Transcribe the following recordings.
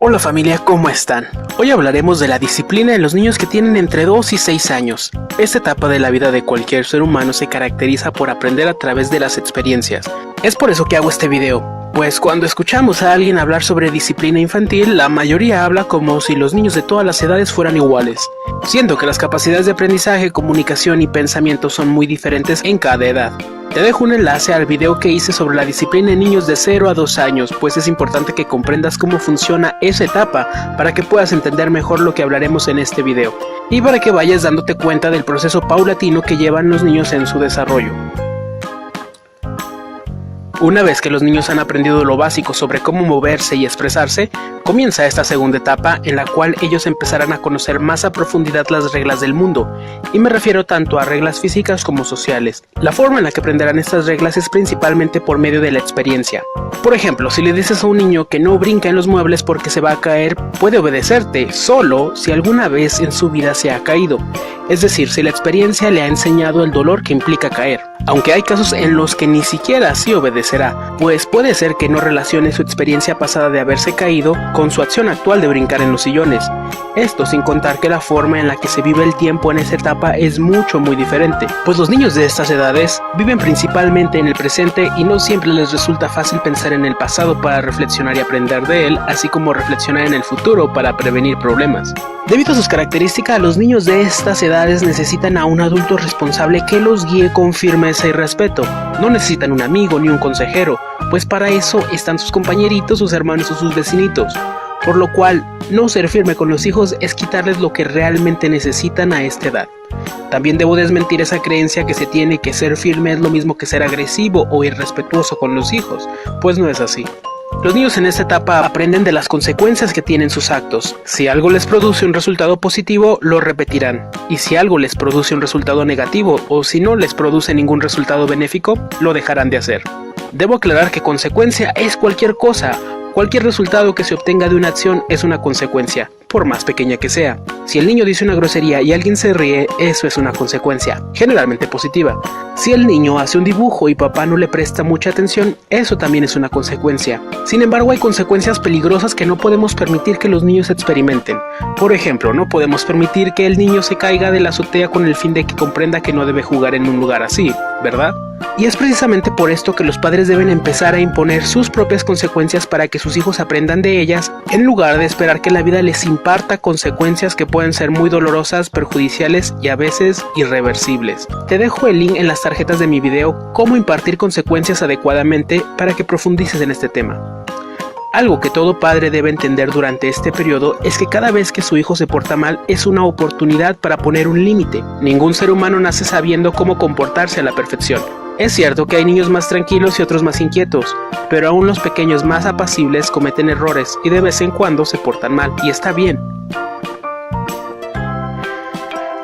Hola familia, ¿cómo están? Hoy hablaremos de la disciplina en los niños que tienen entre 2 y 6 años. Esta etapa de la vida de cualquier ser humano se caracteriza por aprender a través de las experiencias. Es por eso que hago este video, pues cuando escuchamos a alguien hablar sobre disciplina infantil, la mayoría habla como si los niños de todas las edades fueran iguales, siendo que las capacidades de aprendizaje, comunicación y pensamiento son muy diferentes en cada edad. Te dejo un enlace al video que hice sobre la disciplina en niños de 0 a 2 años, pues es importante que comprendas cómo funciona esa etapa para que puedas entender mejor lo que hablaremos en este video, y para que vayas dándote cuenta del proceso paulatino que llevan los niños en su desarrollo. Una vez que los niños han aprendido lo básico sobre cómo moverse y expresarse, comienza esta segunda etapa en la cual ellos empezarán a conocer más a profundidad las reglas del mundo, y me refiero tanto a reglas físicas como sociales. La forma en la que aprenderán estas reglas es principalmente por medio de la experiencia. Por ejemplo, si le dices a un niño que no brinca en los muebles porque se va a caer, puede obedecerte solo si alguna vez en su vida se ha caído, es decir, si la experiencia le ha enseñado el dolor que implica caer. Aunque hay casos en los que ni siquiera así obedecerá, pues puede ser que no relacione su experiencia pasada de haberse caído con su acción actual de brincar en los sillones. Esto sin contar que la forma en la que se vive el tiempo en esa etapa es muy diferente, pues los niños de estas edades viven principalmente en el presente y no siempre les resulta fácil pensar en el pasado para reflexionar y aprender de él, así como reflexionar en el futuro para prevenir problemas. Debido a sus características, los niños de estas edades necesitan a un adulto responsable que los guíe con firmeza y respeto. No necesitan un amigo ni un consejero, pues para eso están sus compañeritos, sus hermanos o sus vecinitos. Por lo cual, no ser firme con los hijos es quitarles lo que realmente necesitan a esta edad. También debo desmentir esa creencia que se tiene que ser firme es lo mismo que ser agresivo o irrespetuoso con los hijos, pues no es así. Los niños en esta etapa aprenden de las consecuencias que tienen sus actos. Si algo les produce un resultado positivo, lo repetirán. Y si algo les produce un resultado negativo, o si no les produce ningún resultado benéfico, lo dejarán de hacer. Debo aclarar que consecuencia es cualquier cosa. Cualquier resultado que se obtenga de una acción es una consecuencia, por más pequeña que sea. Si el niño dice una grosería y alguien se ríe, eso es una consecuencia, generalmente positiva. Si el niño hace un dibujo y papá no le presta mucha atención, eso también es una consecuencia. Sin embargo, hay consecuencias peligrosas que no podemos permitir que los niños experimenten. Por ejemplo, no podemos permitir que el niño se caiga de la azotea con el fin de que comprenda que no debe jugar en un lugar así, ¿verdad? Y es precisamente por esto que los padres deben empezar a imponer sus propias consecuencias para que sus hijos aprendan de ellas, en lugar de esperar que la vida les imparta consecuencias que pueden ser muy dolorosas, perjudiciales y a veces irreversibles. Te dejo el link en las tarjetas de mi video Cómo impartir consecuencias adecuadamente para que profundices en este tema. Algo que todo padre debe entender durante este periodo es que cada vez que su hijo se porta mal es una oportunidad para poner un límite. Ningún ser humano nace sabiendo cómo comportarse a la perfección. Es cierto que hay niños más tranquilos y otros más inquietos, pero aún los pequeños más apacibles cometen errores y de vez en cuando se portan mal, y está bien.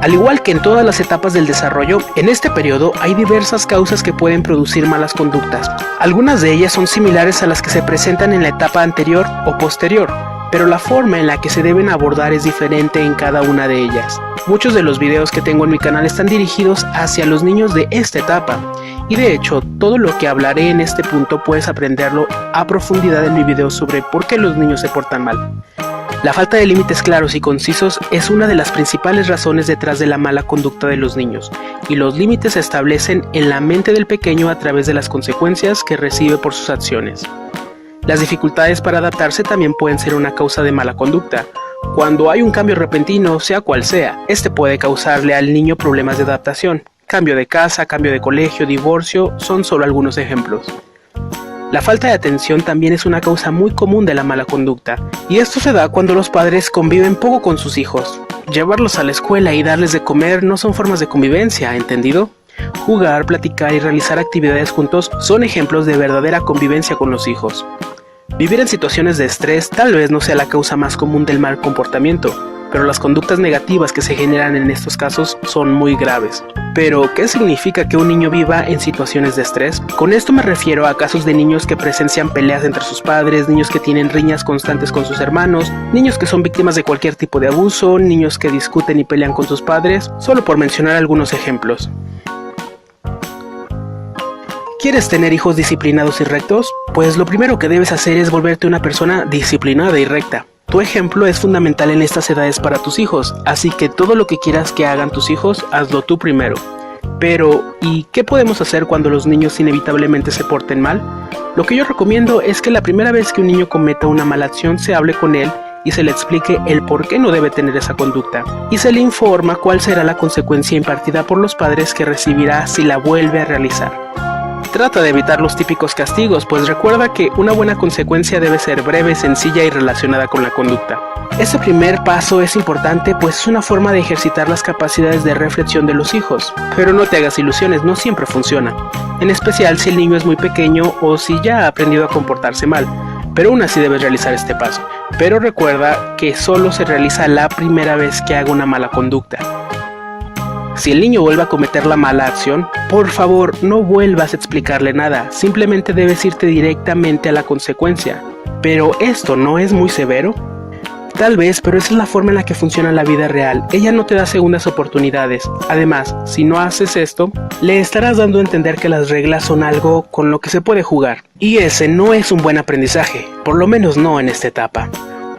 Al igual que en todas las etapas del desarrollo, en este periodo hay diversas causas que pueden producir malas conductas. Algunas de ellas son similares a las que se presentan en la etapa anterior o posterior, pero la forma en la que se deben abordar es diferente en cada una de ellas. Muchos de los videos que tengo en mi canal están dirigidos hacia los niños de esta etapa, y de hecho, todo lo que hablaré en este punto puedes aprenderlo a profundidad en mi video sobre por qué los niños se portan mal. La falta de límites claros y concisos es una de las principales razones detrás de la mala conducta de los niños, y los límites se establecen en la mente del pequeño a través de las consecuencias que recibe por sus acciones. Las dificultades para adaptarse también pueden ser una causa de mala conducta. Cuando hay un cambio repentino, sea cual sea, este puede causarle al niño problemas de adaptación. Cambio de casa, cambio de colegio, divorcio, son solo algunos ejemplos. La falta de atención también es una causa muy común de la mala conducta, y esto se da cuando los padres conviven poco con sus hijos. Llevarlos a la escuela y darles de comer no son formas de convivencia, ¿entendido? Jugar, platicar y realizar actividades juntos son ejemplos de verdadera convivencia con los hijos. Vivir en situaciones de estrés tal vez no sea la causa más común del mal comportamiento, pero las conductas negativas que se generan en estos casos son muy graves. Pero, ¿qué significa que un niño viva en situaciones de estrés? Con esto me refiero a casos de niños que presencian peleas entre sus padres, niños que tienen riñas constantes con sus hermanos, niños que son víctimas de cualquier tipo de abuso, niños que discuten y pelean con sus padres, solo por mencionar algunos ejemplos. ¿Quieres tener hijos disciplinados y rectos? Pues lo primero que debes hacer es volverte una persona disciplinada y recta. Tu ejemplo es fundamental en estas edades para tus hijos, así que todo lo que quieras que hagan tus hijos, hazlo tú primero. Pero, ¿y qué podemos hacer cuando los niños inevitablemente se porten mal? Lo que yo recomiendo es que la primera vez que un niño cometa una mala acción se hable con él y se le explique el por qué no debe tener esa conducta, y se le informa cuál será la consecuencia impartida por los padres que recibirá si la vuelve a realizar. Trata de evitar los típicos castigos, pues recuerda que una buena consecuencia debe ser breve, sencilla y relacionada con la conducta. Este primer paso es importante, pues es una forma de ejercitar las capacidades de reflexión de los hijos, pero no te hagas ilusiones, no siempre funciona, en especial si el niño es muy pequeño o si ya ha aprendido a comportarse mal, pero aún así debes realizar este paso. Pero recuerda que solo se realiza la primera vez que haga una mala conducta. Si el niño vuelve a cometer la mala acción, por favor no vuelvas a explicarle nada, simplemente debes irte directamente a la consecuencia. ¿Pero esto no es muy severo? Tal vez, pero esa es la forma en la que funciona la vida real. Ella no te da segundas oportunidades. Además, si no haces esto, le estarás dando a entender que las reglas son algo con lo que se puede jugar. Y ese no es un buen aprendizaje, por lo menos no en esta etapa.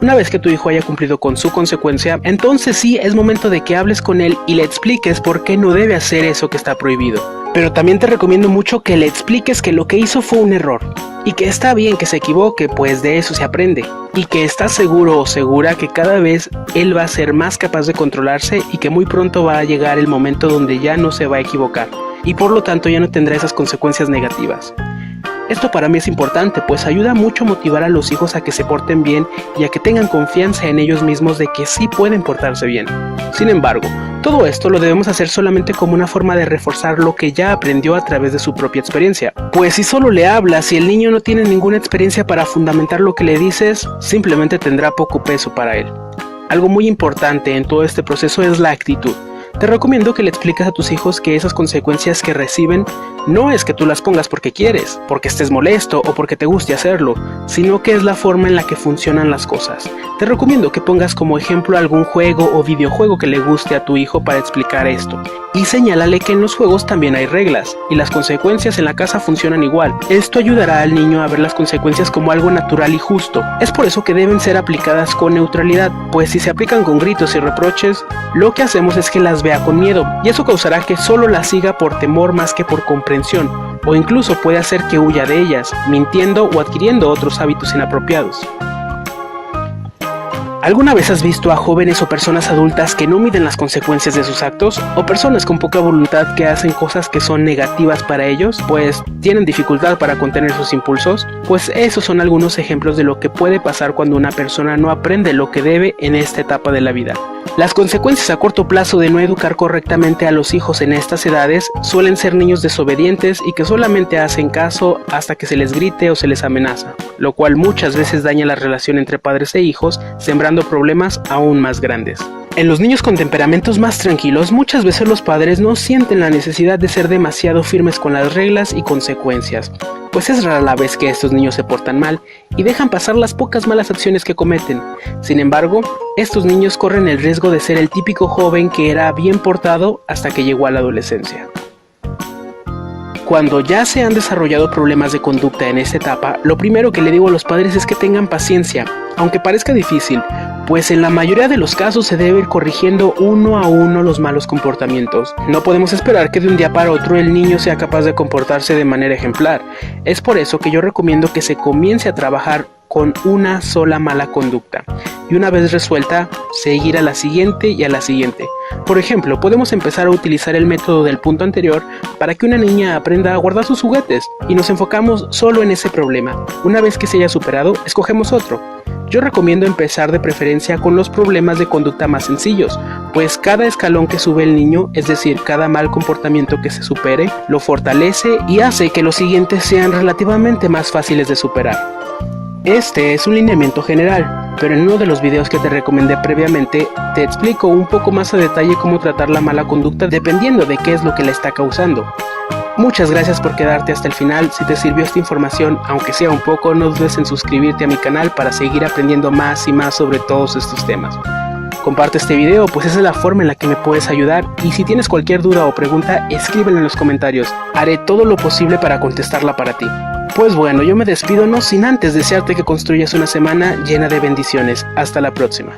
Una vez que tu hijo haya cumplido con su consecuencia, entonces sí es momento de que hables con él y le expliques por qué no debe hacer eso que está prohibido. Pero también te recomiendo mucho que le expliques que lo que hizo fue un error, y que está bien que se equivoque, pues de eso se aprende, y que estás seguro o segura que cada vez él va a ser más capaz de controlarse y que muy pronto va a llegar el momento donde ya no se va a equivocar, y por lo tanto ya no tendrá esas consecuencias negativas. Esto para mí es importante, pues ayuda mucho a motivar a los hijos a que se porten bien y a que tengan confianza en ellos mismos de que sí pueden portarse bien. Sin embargo, todo esto lo debemos hacer solamente como una forma de reforzar lo que ya aprendió a través de su propia experiencia. Pues si solo le hablas y el niño no tiene ninguna experiencia para fundamentar lo que le dices, simplemente tendrá poco peso para él. Algo muy importante en todo este proceso es la actitud. Te recomiendo que le expliques a tus hijos que esas consecuencias que reciben no es que tú las pongas porque quieres, porque estés molesto o porque te guste hacerlo, sino que es la forma en la que funcionan las cosas. Te recomiendo que pongas como ejemplo algún juego o videojuego que le guste a tu hijo para explicar esto. Y señálale que en los juegos también hay reglas, y las consecuencias en la casa funcionan igual. Esto ayudará al niño a ver las consecuencias como algo natural y justo. Es por eso que deben ser aplicadas con neutralidad, pues si se aplican con gritos y reproches, lo que hacemos es que las vea con miedo, y eso causará que solo las siga por temor más que por comprensión, o incluso puede hacer que huya de ellas, mintiendo o adquiriendo otros hábitos inapropiados. ¿Alguna vez has visto a jóvenes o personas adultas que no miden las consecuencias de sus actos? ¿O personas con poca voluntad que hacen cosas que son negativas para ellos, pues tienen dificultad para contener sus impulsos? Pues esos son algunos ejemplos de lo que puede pasar cuando una persona no aprende lo que debe en esta etapa de la vida. Las consecuencias a corto plazo de no educar correctamente a los hijos en estas edades suelen ser niños desobedientes y que solamente hacen caso hasta que se les grite o se les amenaza, lo cual muchas veces daña la relación entre padres e hijos, sembrando problemas aún más grandes. En los niños con temperamentos más tranquilos, muchas veces los padres no sienten la necesidad de ser demasiado firmes con las reglas y consecuencias, pues es rara la vez que estos niños se portan mal y dejan pasar las pocas malas acciones que cometen. Sin embargo, estos niños corren el riesgo de ser el típico joven que era bien portado hasta que llegó a la adolescencia. Cuando ya se han desarrollado problemas de conducta en esta etapa, lo primero que le digo a los padres es que tengan paciencia, aunque parezca difícil, pues en la mayoría de los casos se debe ir corrigiendo uno a uno los malos comportamientos. No podemos esperar que de un día para otro el niño sea capaz de comportarse de manera ejemplar. Es por eso que yo recomiendo que se comience a trabajar con una sola mala conducta, y una vez resuelta, seguir a la siguiente y a la siguiente. Por ejemplo, podemos empezar a utilizar el método del punto anterior para que una niña aprenda a guardar sus juguetes, y nos enfocamos solo en ese problema. Una vez que se haya superado, escogemos otro. Yo recomiendo empezar de preferencia con los problemas de conducta más sencillos, pues cada escalón que sube el niño, es decir, cada mal comportamiento que se supere, lo fortalece y hace que los siguientes sean relativamente más fáciles de superar. Este es un lineamiento general, pero en uno de los videos que te recomendé previamente, te explico un poco más a detalle cómo tratar la mala conducta dependiendo de qué es lo que la está causando. Muchas gracias por quedarte hasta el final. Si te sirvió esta información, aunque sea un poco, no dudes en suscribirte a mi canal para seguir aprendiendo más y más sobre todos estos temas. Comparte este video, pues esa es la forma en la que me puedes ayudar, y si tienes cualquier duda o pregunta, escríbela en los comentarios. Haré todo lo posible para contestarla para ti. Pues bueno, yo me despido no sin antes desearte que construyas una semana llena de bendiciones. Hasta la próxima.